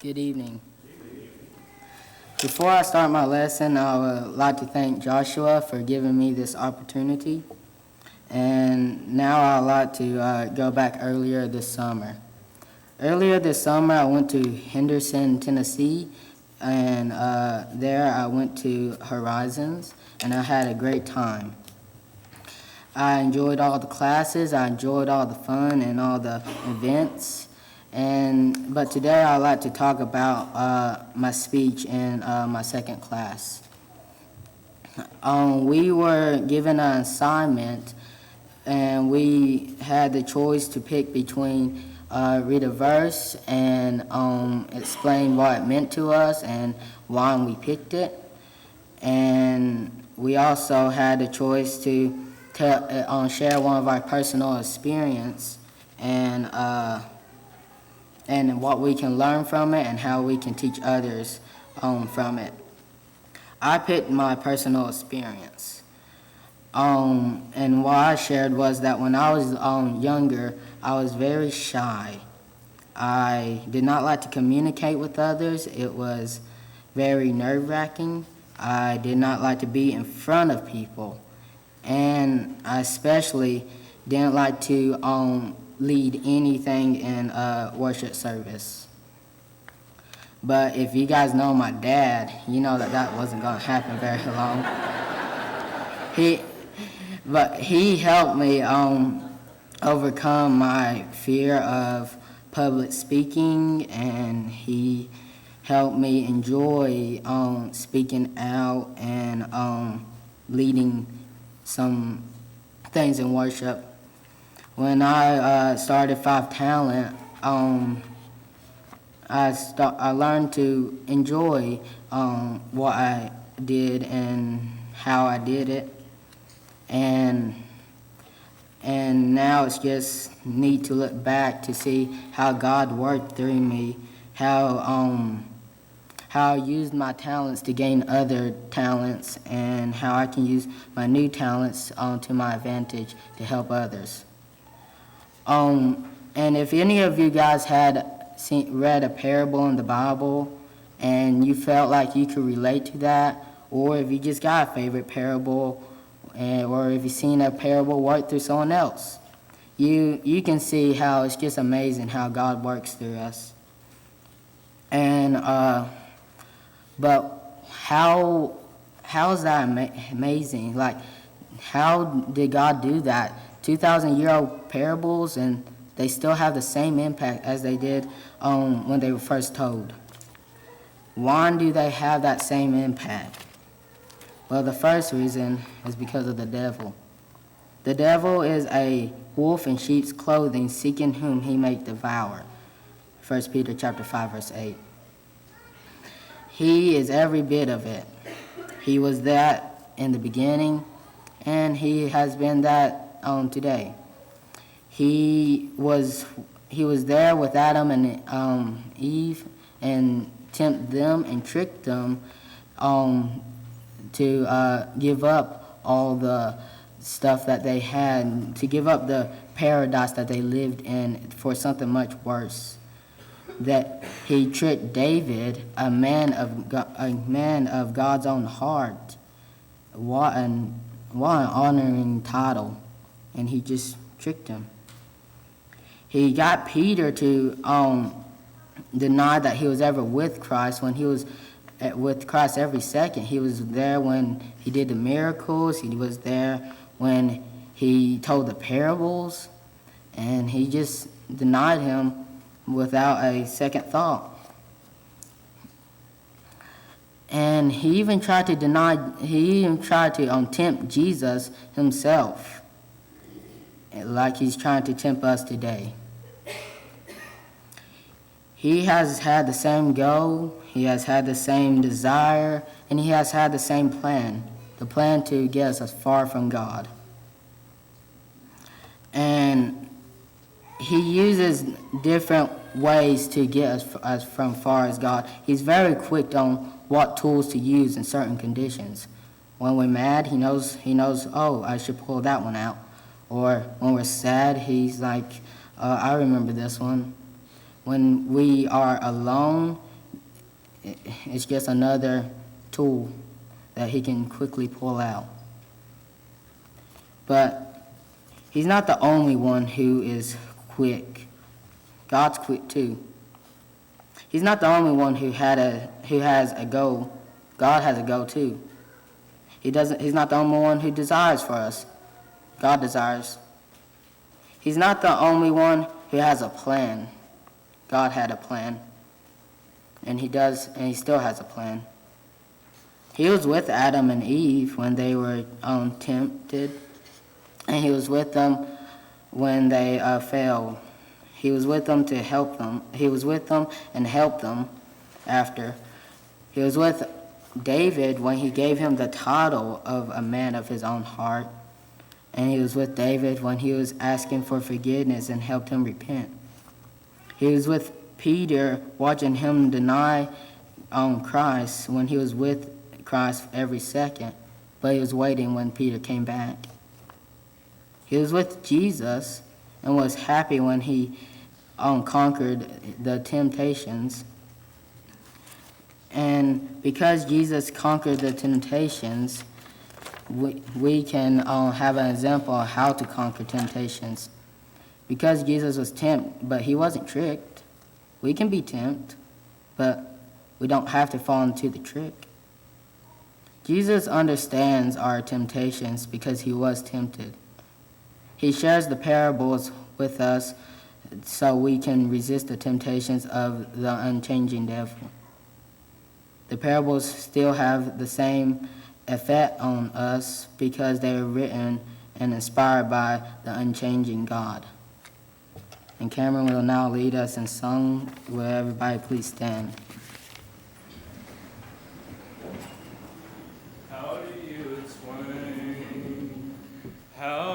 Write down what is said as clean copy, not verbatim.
Good evening. Before I start my lesson, I would like to thank Joshua for giving me this opportunity. And now I'd like to go back earlier this summer. Earlier this summer, I went to Henderson, Tennessee, and there I went to Horizons, and I had a great time. I enjoyed all the classes, I enjoyed all the fun and all the events. But today I'd like to talk about my speech in my second class. We were given an assignment, and we had the choice to pick between read a verse and explain what it meant to us and why we picked it. And we also had the choice to share one of our personal experience and what we can learn from it and how we can teach others from it. I picked my personal experience. And what I shared was that when I was younger, I was very shy. I did not like to communicate with others. It was very nerve-wracking. I did not like to be in front of people. And I especially didn't like to lead anything in a worship service. But if you guys know my dad, you know that wasn't going to happen very long. He helped me overcome my fear of public speaking, and he helped me enjoy speaking out and leading some things in worship. When I started Five Talent, I learned to enjoy what I did and how I did it, and now it's just neat to look back to see how God worked through me, how I used my talents to gain other talents, and how I can use my new talents to my advantage to help others. And if any of you guys had read a parable in the Bible and you felt like you could relate to that, or if you just got a favorite parable, or if you've seen a parable work through someone else, you can see how it's just amazing how God works through us. And but how is that amazing? Like, how did God do that? 2,000-year-old parables, and they still have the same impact as they did when they were first told. Why do they have that same impact? Well, the first reason is because of the devil. The devil is a wolf in sheep's clothing, seeking whom he may devour. 1 Peter chapter 5, verse 8. He is every bit of it. He was that in the beginning, and he has been that today. He was there with Adam and Eve, and tempted them and tricked them to give up all the stuff that they had, to give up the paradise that they lived in for something much worse. That he tricked David, a man of God's own heart. What an honoring title, and he just tricked him. He got Peter to deny that he was ever with Christ when he was with Christ every second. He was there when he did the miracles. He was there when he told the parables, and he just denied him without a second thought. And he even tried to tempt Jesus himself, like he's trying to tempt us today. He has had the same goal, he has had the same desire, and he has had the same plan, the plan to get us as far from God. And he uses different ways to get us from far as God. He's very quick on what tools to use in certain conditions. When we're mad, he knows, oh, I should pull that one out. Or when we're sad, he's like, I remember this one. When we are alone, it's just another tool that he can quickly pull out. But he's not the only one who is quick. God's quick too. He's not the only one who has a goal. God has a goal too. He's not the only one who desires for us. God desires. He's not the only one who has a plan. God had a plan. And he still has a plan. He was with Adam and Eve when they were tempted. And he was with them when they failed. He was with them to help them. He was with them and helped them after. He was with David when he gave him the title of a man of his own heart. And he was with David when he was asking for forgiveness and helped him repent. He was with Peter watching him deny Christ when he was with Christ every second, but he was waiting when Peter came back. He was with Jesus and was happy when he conquered the temptations. And because Jesus conquered the temptations, we can have an example of how to conquer temptations. Because Jesus was tempted, but he wasn't tricked. We can be tempted, but we don't have to fall into the trick. Jesus understands our temptations because he was tempted. He shares the parables with us so we can resist the temptations of the unchanging devil. The parables still have the same effect on us because they are written and inspired by the unchanging God. And Cameron will now lead us in song. Will everybody please stand?